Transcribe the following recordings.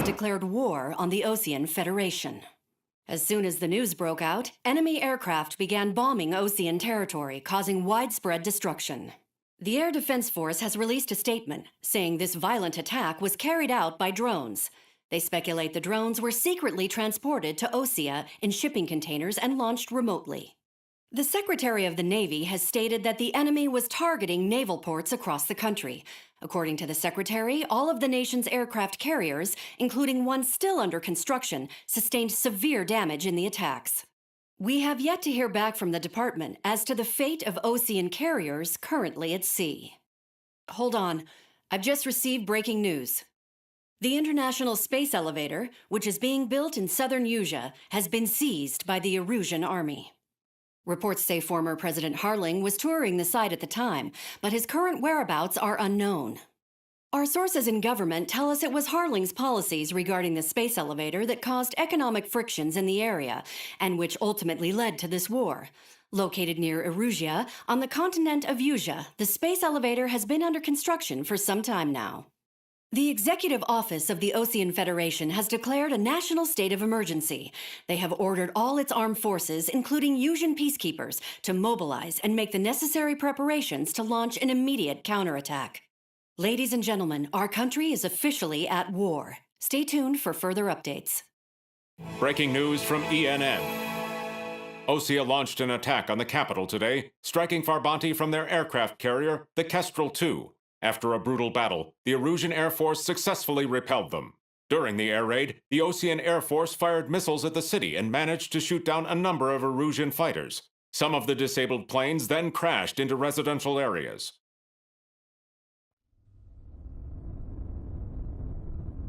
declared war on the Ocean Federation. As soon as the news broke out, enemy aircraft began bombing Ocean territory, causing widespread destruction. The Air Defense Force has released a statement saying this violent attack was carried out by drones. They speculate the drones were secretly transported to Osea in shipping containers and launched remotely. The Secretary of the Navy has stated that the enemy was targeting naval ports across the country. According to the Secretary, all of the nation's aircraft carriers, including one still under construction, sustained severe damage in the attacks. We have yet to hear back from the department as to the fate of Ocean carriers currently at sea. Hold on, I've just received breaking news. The International Space Elevator, which is being built in southern Usea, has been seized by the Erusian Army. Reports say former President Harling was touring the site at the time, but his current whereabouts are unknown. Our sources in government tell us it was Harling's policies regarding the space elevator that caused economic frictions in the area, and which ultimately led to this war. Located near Erusia, on the continent of Usea, the space elevator has been under construction for some time now. The Executive Office of the Ocean Federation has declared a national state of emergency. They have ordered all its armed forces, including Usian peacekeepers, to mobilize and make the necessary preparations to launch an immediate counterattack. Ladies and gentlemen, our country is officially at war. Stay tuned for further updates. Breaking news from ENN. Osea launched an attack on the capital today, striking Farbanti from their aircraft carrier, the Kestrel II. After a brutal battle, the Erusian Air Force successfully repelled them. During the air raid, the Ocean Air Force fired missiles at the city and managed to shoot down a number of Erusian fighters. Some of the disabled planes then crashed into residential areas.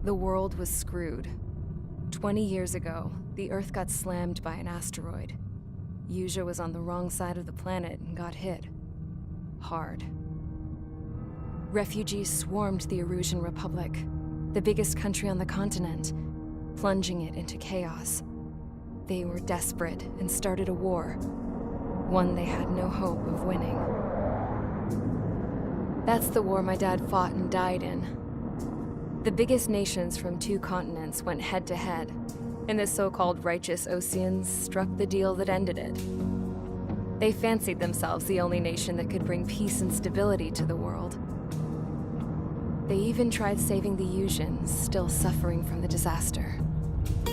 The world was screwed. 20 years ago, the Earth got slammed by an asteroid. Usea was on the wrong side of the planet and got hit. Hard. Refugees swarmed the Erusian Republic, the biggest country on the continent, plunging it into chaos. They were desperate and started a war, one they had no hope of winning. That's the war my dad fought and died in. The biggest nations from 2 continents went head-to-head, and the so-called righteous Oceans struck the deal that ended it. They fancied themselves the only nation that could bring peace and stability to the world. They even tried saving the Usians, still suffering from the disaster.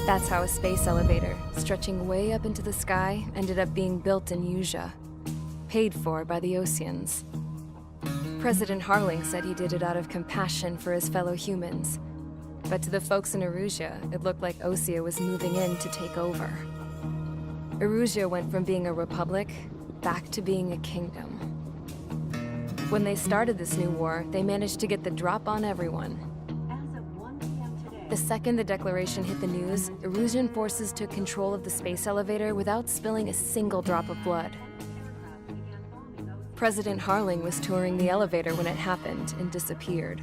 That's how a space elevator, stretching way up into the sky, ended up being built in Usea, paid for by the Oceans. President Harling said he did it out of compassion for his fellow humans. But to the folks in Erusia, it looked like Osea was moving in to take over. Erusia went from being a republic back to being a kingdom. When they started this new war, they managed to get the drop on everyone. The second the declaration hit the news, Erusian forces took control of the space elevator without spilling a single drop of blood. President Harling was touring the elevator when it happened and disappeared.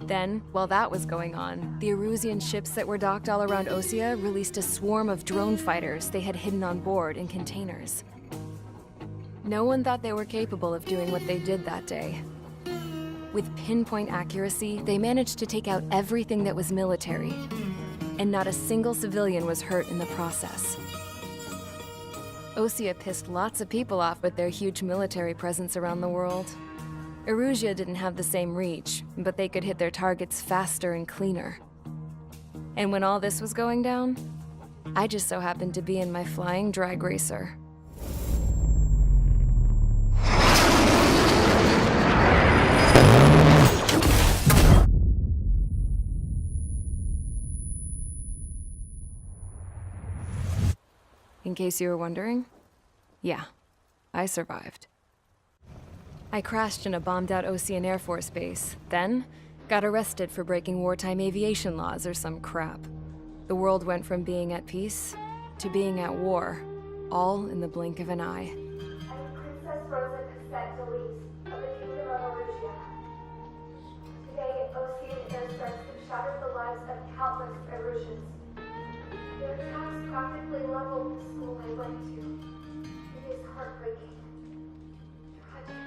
Then, while that was going on, the Erusian ships that were docked all around Osea released a swarm of drone fighters they had hidden on board in containers. No one thought they were capable of doing what they did that day. With pinpoint accuracy, they managed to take out everything that was military, and not a single civilian was hurt in the process. Osea pissed lots of people off with their huge military presence around the world. Erusia didn't have the same reach, but they could hit their targets faster and cleaner. And when all this was going down, I just so happened to be in my flying drag racer. In case you were wondering, yeah, I survived. I crashed in a bombed-out Ocean Air Force base, then got arrested for breaking wartime aviation laws or some crap. The world went from being at peace to being at war, all in the blink of an eye. I am Princess Rosa Cassette Delise of the Kingdom of Erusia. Today, Ocean airstrikes have shattered the lives of countless Erusians. Their attacks practically leveled the school I went to. It is heartbreaking. Tragic.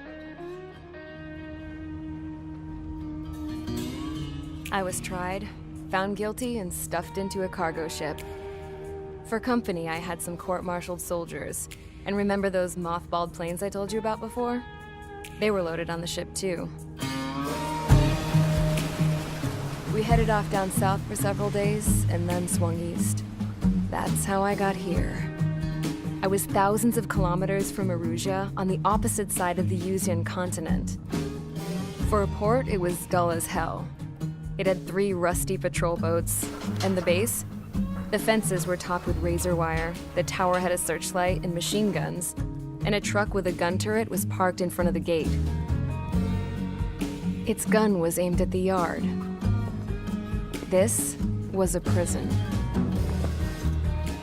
I was tried, found guilty and stuffed into a cargo ship. For company, I had some court-martialed soldiers. And remember those mothballed planes I told you about before? They were loaded on the ship too. We headed off down south for several days and then swung east. That's how I got here. I was thousands of kilometers from Erusia on the opposite side of the Yuzian continent. For a port, it was dull as hell. It had 3 rusty patrol boats, and the base? The fences were topped with razor wire, the tower had a searchlight and machine guns, and a truck with a gun turret was parked in front of the gate. Its gun was aimed at the yard. This was a prison.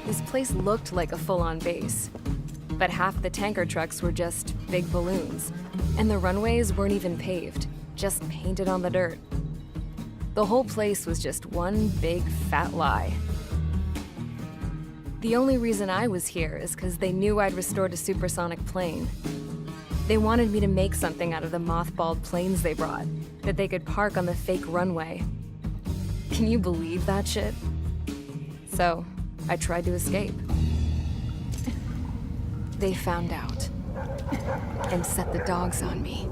This place looked like a full-on base, but half the tanker trucks were just big balloons, and the runways weren't even paved, just painted on the dirt. The whole place was just one big fat lie. The only reason I was here is because they knew I'd restored a supersonic plane. They wanted me to make something out of the mothballed planes they brought, that they could park on the fake runway. Can you believe that shit? So, I tried to escape. They found out and set the dogs on me.